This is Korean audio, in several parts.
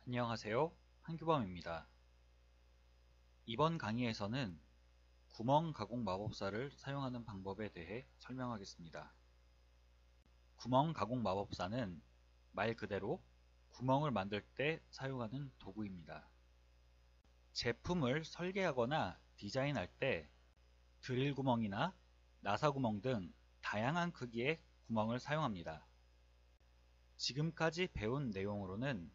안녕하세요. 한규범입니다. 이번 강의에서는 구멍 가공 마법사를 사용하는 방법에 대해 설명하겠습니다. 구멍 가공 마법사는 말 그대로 구멍을 만들 때 사용하는 도구입니다. 제품을 설계하거나 디자인할 때 드릴 구멍이나 나사 구멍 등 다양한 크기의 구멍을 사용합니다. 지금까지 배운 내용으로는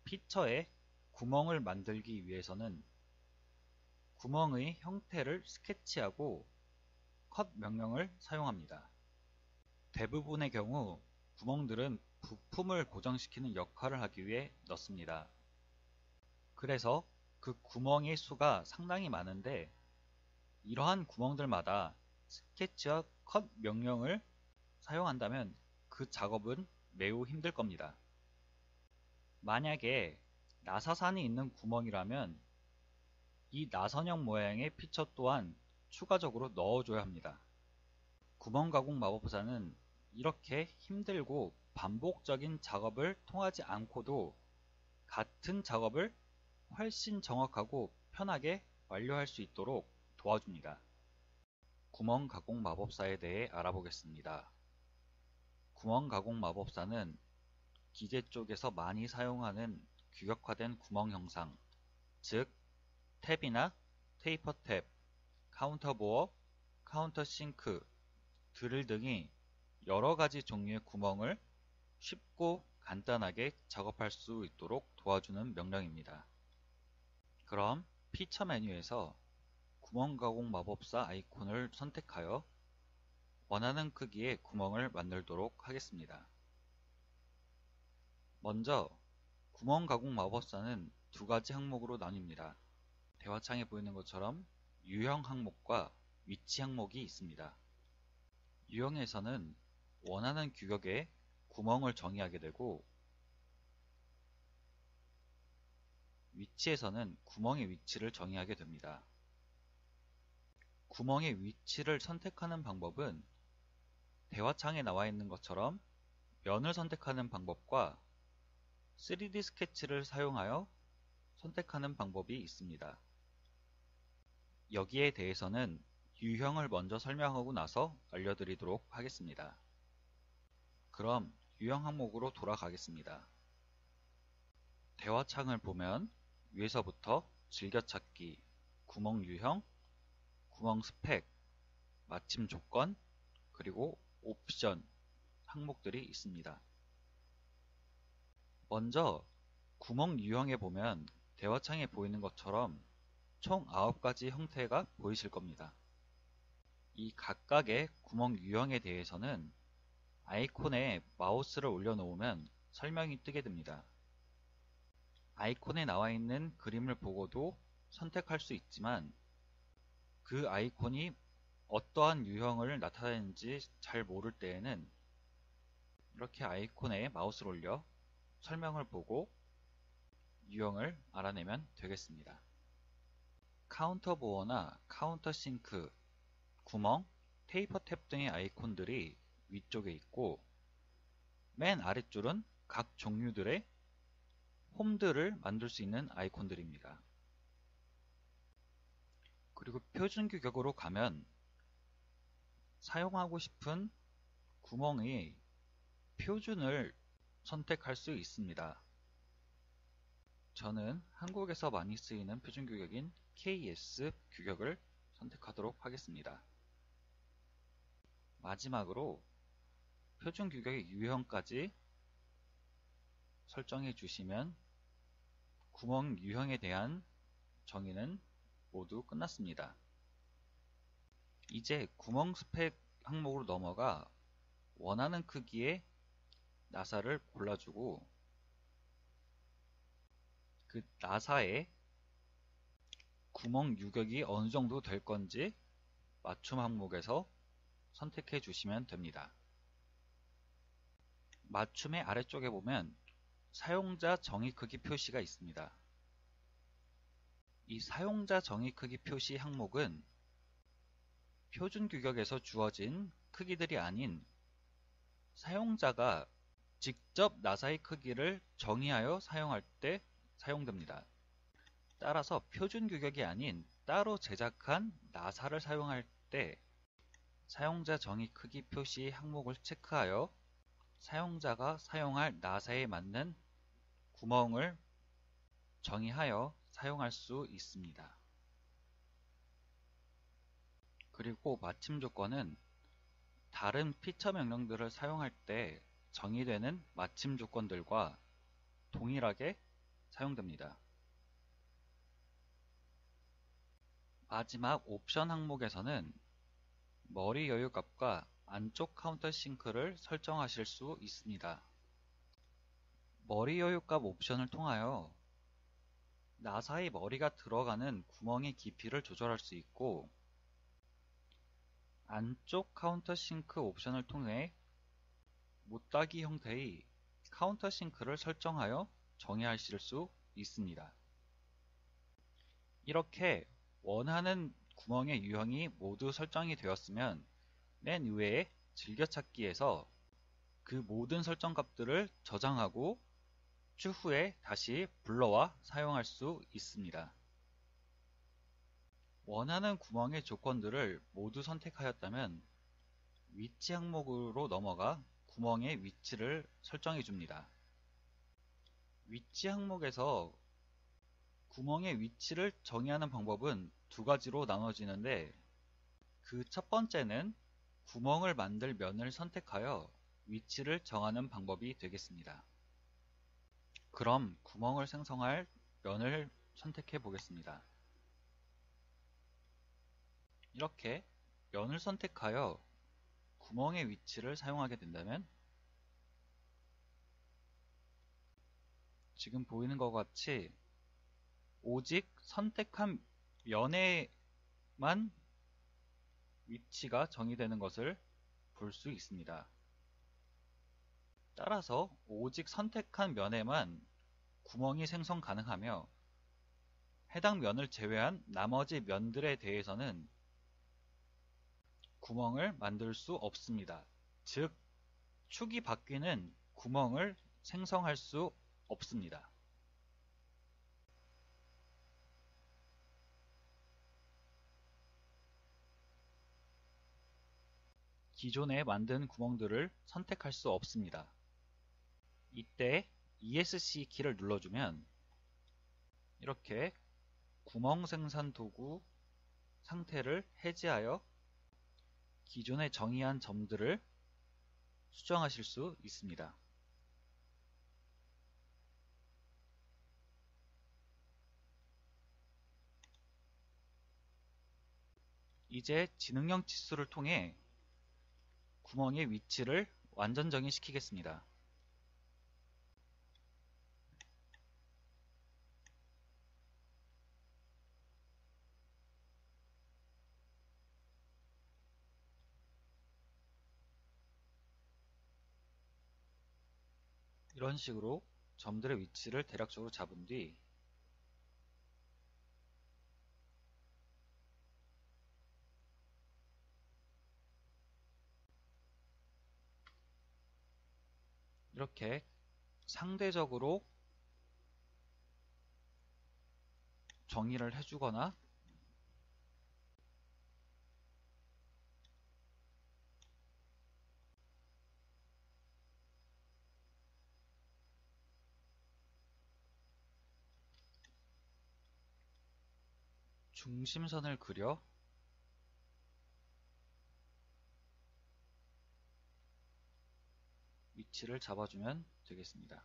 피처에 구멍을 만들기 위해서는 구멍의 형태를 스케치하고 컷 명령을 사용합니다. 대부분의 경우 구멍들은 부품을 고정시키는 역할을 하기 위해 넣습니다. 그래서 그 구멍의 수가 상당히 많은데 이러한 구멍들마다 스케치와 컷 명령을 사용한다면 그 작업은 매우 힘들 겁니다. 만약에 나사산이 있는 구멍이라면 이 나선형 모양의 피처 또한 추가적으로 넣어줘야 합니다. 구멍 가공 마법사는 이렇게 힘들고 반복적인 작업을 통하지 않고도 같은 작업을 훨씬 정확하고 편하게 완료할 수 있도록 도와줍니다. 구멍 가공 마법사에 대해 알아보겠습니다. 구멍 가공 마법사는 기계 쪽에서 많이 사용하는 규격화된 구멍 형상, 즉 탭이나 테이퍼 탭, 카운터 보어, 카운터 싱크, 드릴 등이 여러가지 종류의 구멍을 쉽고 간단하게 작업할 수 있도록 도와주는 명령입니다. 그럼 피처 메뉴에서 구멍 가공 마법사 아이콘을 선택하여 원하는 크기의 구멍을 만들도록 하겠습니다. 먼저 구멍 가공 마법사는 두 가지 항목으로 나뉩니다. 대화창에 보이는 것처럼 유형 항목과 위치 항목이 있습니다. 유형에서는 원하는 규격의 구멍을 정의하게 되고 위치에서는 구멍의 위치를 정의하게 됩니다. 구멍의 위치를 선택하는 방법은 대화창에 나와 있는 것처럼 면을 선택하는 방법과 3D 스케치를 사용하여 선택하는 방법이 있습니다. 여기에 대해서는 유형을 먼저 설명하고 나서 알려드리도록 하겠습니다. 그럼 유형 항목으로 돌아가겠습니다. 대화창을 보면 위에서부터 즐겨찾기, 구멍 유형, 구멍 스펙, 마침 조건, 그리고 옵션 항목들이 있습니다. 먼저 구멍 유형에 보면 대화창에 보이는 것처럼 총 9가지 형태가 보이실 겁니다. 이 각각의 구멍 유형에 대해서는 아이콘에 마우스를 올려놓으면 설명이 뜨게 됩니다. 아이콘에 나와 있는 그림을 보고도 선택할 수 있지만 그 아이콘이 어떠한 유형을 나타내는지 잘 모를 때에는 이렇게 아이콘에 마우스를 올려 설명을 보고 유형을 알아내면 되겠습니다. 카운터 보어나 카운터 싱크, 구멍, 테이퍼 탭 등의 아이콘들이 위쪽에 있고 맨 아랫줄은 각 종류들의 홈들을 만들 수 있는 아이콘들입니다. 그리고 표준 규격으로 가면 사용하고 싶은 구멍의 표준을 선택할 수 있습니다. 저는 한국에서 많이 쓰이는 표준 규격인 KS 규격을 선택하도록 하겠습니다. 마지막으로 표준 규격의 유형까지 설정해 주시면 구멍 유형에 대한 정의는 모두 끝났습니다. 이제 구멍 스펙 항목으로 넘어가 원하는 크기의 나사를 골라주고 그 나사의 구멍 유격이 어느 정도 될 건지 맞춤 항목에서 선택해 주시면 됩니다. 맞춤의 아래쪽에 보면 사용자 정의 크기 표시가 있습니다. 이 사용자 정의 크기 표시 항목은 표준 규격에서 주어진 크기들이 아닌 사용자가 직접 나사의 크기를 정의하여 사용할 때 사용됩니다. 따라서 표준 규격이 아닌 따로 제작한 나사를 사용할 때 사용자 정의 크기 표시 항목을 체크하여 사용자가 사용할 나사에 맞는 구멍을 정의하여 사용할 수 있습니다. 그리고 마침 조건은 다른 피처 명령들을 사용할 때 정의되는 마침 조건들과 동일하게 사용됩니다. 마지막 옵션 항목에서는 머리 여유값과 안쪽 카운터 싱크를 설정하실 수 있습니다. 머리 여유값 옵션을 통하여 나사의 머리가 들어가는 구멍의 깊이를 조절할 수 있고, 안쪽 카운터 싱크 옵션을 통해 못따기 형태의 카운터 싱크를 설정하여 정의하실 수 있습니다. 이렇게 원하는 구멍의 유형이 모두 설정이 되었으면 맨 위에 즐겨찾기에서 그 모든 설정 값들을 저장하고 추후에 다시 불러와 사용할 수 있습니다. 원하는 구멍의 조건들을 모두 선택하였다면 위치 항목으로 넘어가 구멍의 위치를 설정해 줍니다. 위치 항목에서 구멍의 위치를 정의하는 방법은 두 가지로 나눠지는데, 그 첫 번째는 구멍을 만들 면을 선택하여 위치를 정하는 방법이 되겠습니다. 그럼 구멍을 생성할 면을 선택해 보겠습니다. 이렇게 면을 선택하여 구멍의 위치를 사용하게 된다면 지금 보이는 것 같이 오직 선택한 면에만 위치가 정의되는 것을 볼 수 있습니다. 따라서 오직 선택한 면에만 구멍이 생성 가능하며 해당 면을 제외한 나머지 면들에 대해서는 구멍을 만들 수 없습니다. 즉, 축이 바뀌는 구멍을 생성할 수 없습니다. 기존에 만든 구멍들을 선택할 수 없습니다. 이때 ESC 키를 눌러주면 이렇게 구멍 생산 도구 상태를 해제하여 기존에 정의한 점들을 수정하실 수 있습니다. 이제 지능형 치수를 통해 구멍의 위치를 완전 정의시키겠습니다. 이런 식으로 점들의 위치를 대략적으로 잡은 뒤 이렇게 상대적으로 정의를 해주거나 중심선을 그려 위치를 잡아주면 되겠습니다.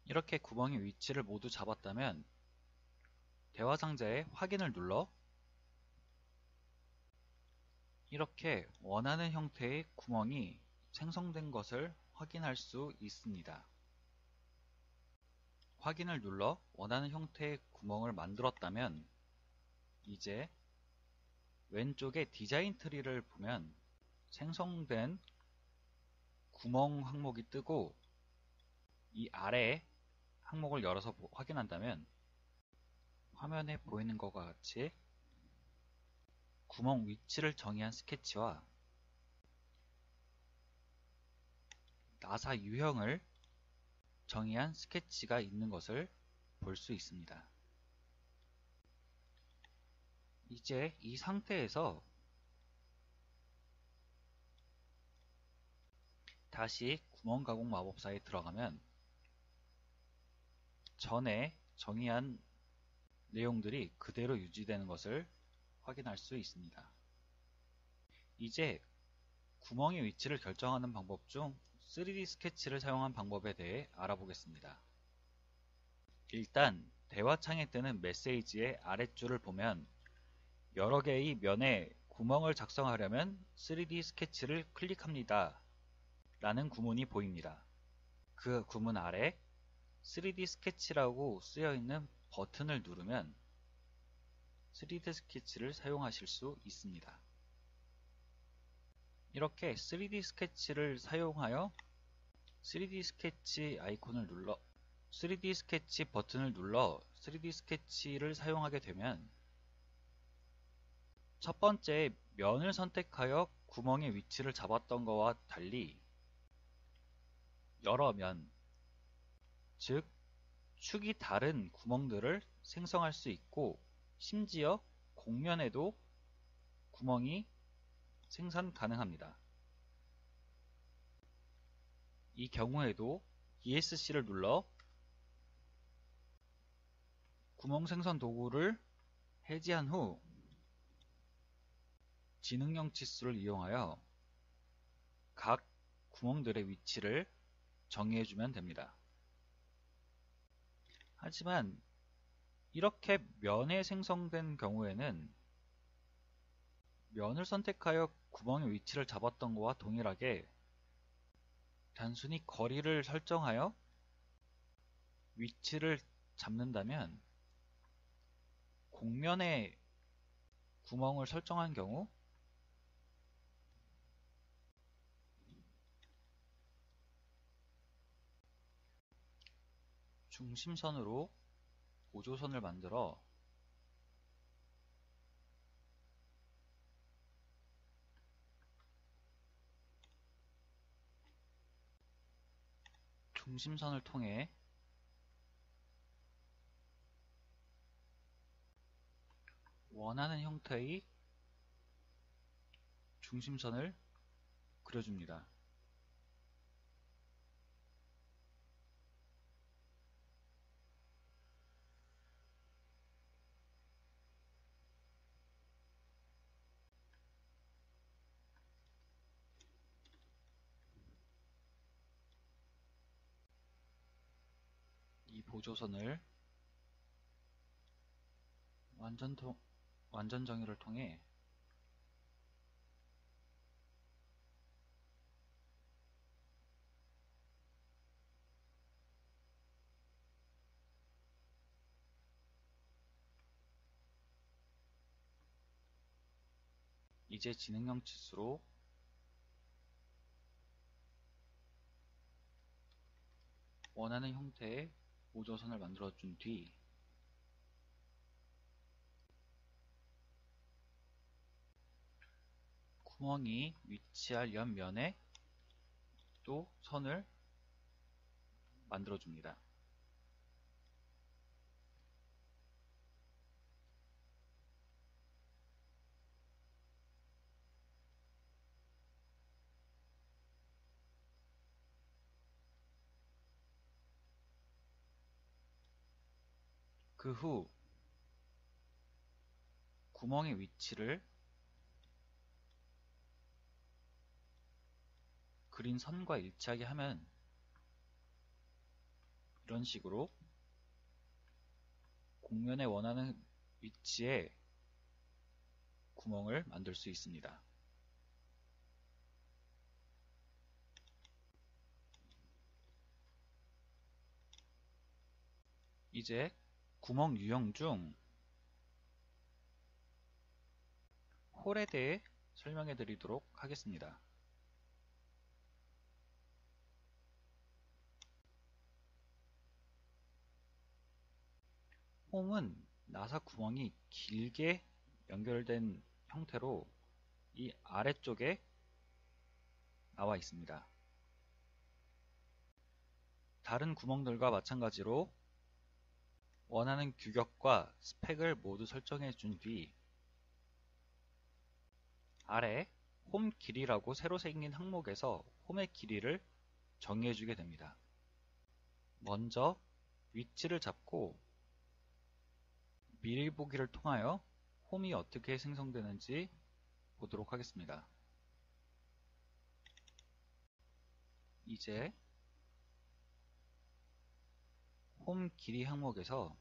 이렇게 구멍의 위치를 모두 잡았다면 대화 상자에 확인을 눌러 이렇게 원하는 형태의 구멍이 생성된 것을 확인할 수 있습니다. 확인을 눌러 원하는 형태의 구멍을 만들었다면 이제 왼쪽에 디자인 트리를 보면 생성된 구멍 항목이 뜨고 이 아래에 항목을 열어서 확인한다면 화면에 보이는 것과 같이 구멍 위치를 정의한 스케치와 나사 유형을 정의한 스케치가 있는 것을 볼 수 있습니다. 이제 이 상태에서 다시 구멍 가공 마법사에 들어가면 전에 정의한 내용들이 그대로 유지되는 것을 확인할 수 있습니다. 이제 구멍의 위치를 결정하는 방법 중 3D 스케치를 사용한 방법에 대해 알아보겠습니다. 일단 대화창에 뜨는 메시지의 아랫줄을 보면 여러 개의 면에 구멍을 작성하려면 3D 스케치를 클릭합니다 라는 구문이 보입니다. 그 구문 아래 3D 스케치라고 쓰여있는 버튼을 누르면 3D 스케치를 사용하실 수 있습니다. 이렇게 3D 스케치를 사용하여 3D 스케치 아이콘을 눌러 3D 스케치 버튼을 눌러 3D 스케치를 사용하게 되면 첫 번째 면을 선택하여 구멍의 위치를 잡았던 것과 달리 여러 면, 즉 축이 다른 구멍들을 생성할 수 있고 심지어 곡면에도 구멍이 생산 가능합니다. 이 경우에도 ESC를 눌러 구멍 생성 도구를 해제한 후 지능형 치수를 이용하여 각 구멍들의 위치를 정의해주면 됩니다. 하지만 이렇게 면에 생성된 경우에는 면을 선택하여 구멍의 위치를 잡았던 것과 동일하게 단순히 거리를 설정하여 위치를 잡는다면 곡면에 구멍을 설정한 경우 중심선으로 보조선을 만들어 중심선을 통해 원하는 형태의 중심선을 그려줍니다. 이 보조선을 완전 정의를 통해 이제 지능형 치수로 원하는 형태의 보조선을 만들어 준 뒤 구멍이 위치할 옆면에 또 선을 만들어 줍니다. 그 후 구멍의 위치를 그린 선과 일치하게 하면 이런 식으로 곡면에 원하는 위치에 구멍을 만들 수 있습니다. 이제 구멍 유형 중 홀에 대해 설명해 드리도록 하겠습니다. 홈은 나사 구멍이 길게 연결된 형태로 이 아래쪽에 나와 있습니다. 다른 구멍들과 마찬가지로 원하는 규격과 스펙을 모두 설정해 준 뒤 아래 홈 길이라고 새로 생긴 항목에서 홈의 길이를 정의해 주게 됩니다. 먼저 위치를 잡고 미리 보기를 통하여 홈이 어떻게 생성되는지 보도록 하겠습니다. 이제 홈 길이 항목에서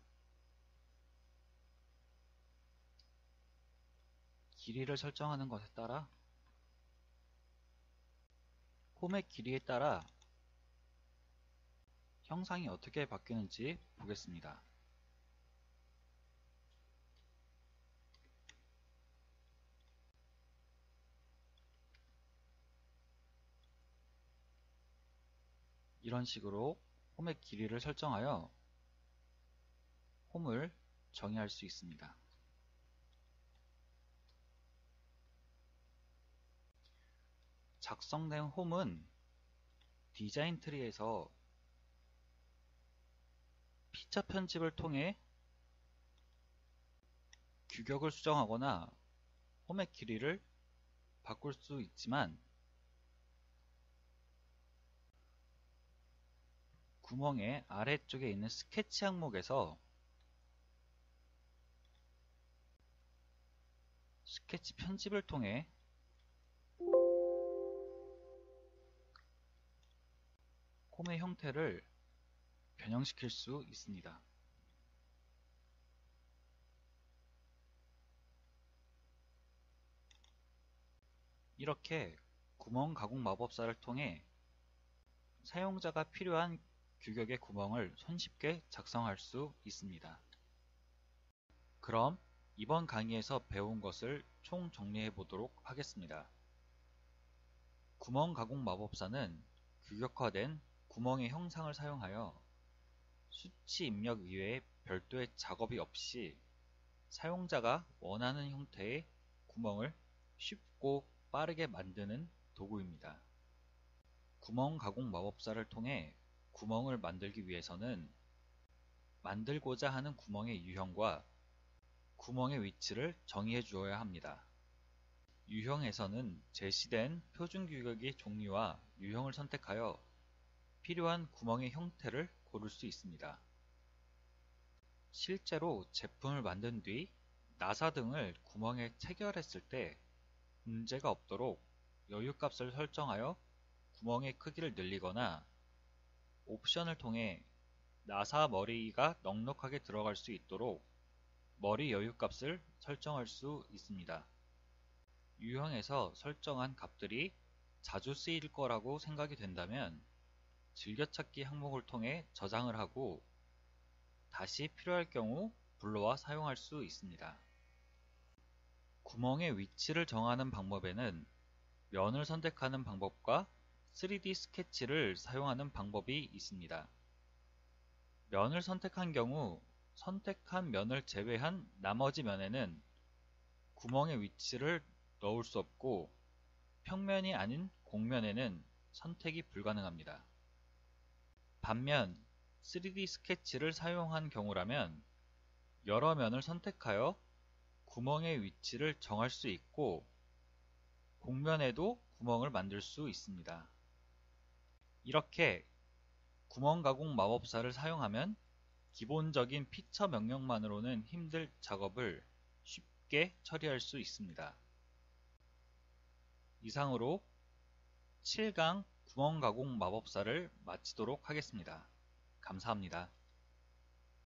길이를 설정하는 것에 따라 홈의 길이에 따라 형상이 어떻게 바뀌는지 보겠습니다. 이런 식으로 홈의 길이를 설정하여 홈을 정의할 수 있습니다. 작성된 홈은 디자인 트리에서 피처 편집을 통해 규격을 수정하거나 홈의 길이를 바꿀 수 있지만 구멍의 아래쪽에 있는 스케치 항목에서 스케치 편집을 통해 홈의 형태를 변형시킬 수 있습니다. 이렇게 구멍 가공 마법사를 통해 사용자가 필요한 규격의 구멍을 손쉽게 작성할 수 있습니다. 그럼 이번 강의에서 배운 것을 총 정리해 보도록 하겠습니다. 구멍 가공 마법사는 규격화된 구멍의 형상을 사용하여 수치 입력 이외에 별도의 작업이 없이 사용자가 원하는 형태의 구멍을 쉽고 빠르게 만드는 도구입니다. 구멍 가공 마법사를 통해 구멍을 만들기 위해서는 만들고자 하는 구멍의 유형과 구멍의 위치를 정의해 주어야 합니다. 유형에서는 제시된 표준 규격의 종류와 유형을 선택하여 필요한 구멍의 형태를 고를 수 있습니다. 실제로 제품을 만든 뒤 나사 등을 구멍에 체결했을 때 문제가 없도록 여유값을 설정하여 구멍의 크기를 늘리거나 옵션을 통해 나사 머리가 넉넉하게 들어갈 수 있도록 머리 여유값을 설정할 수 있습니다. 유형에서 설정한 값들이 자주 쓰일 거라고 생각이 된다면 즐겨찾기 항목을 통해 저장을 하고 다시 필요할 경우 불러와 사용할 수 있습니다. 구멍의 위치를 정하는 방법에는 면을 선택하는 방법과 3D 스케치를 사용하는 방법이 있습니다. 면을 선택한 경우 선택한 면을 제외한 나머지 면에는 구멍의 위치를 넣을 수 없고 평면이 아닌 곡면에는 선택이 불가능합니다. 반면 3D 스케치를 사용한 경우라면 여러 면을 선택하여 구멍의 위치를 정할 수 있고 곡면에도 구멍을 만들 수 있습니다. 이렇게 구멍 가공 마법사를 사용하면 기본적인 피처 명령만으로는 힘들 작업을 쉽게 처리할 수 있습니다. 이상으로 7강 구멍 가공 마법사를 마치도록 하겠습니다. 감사합니다.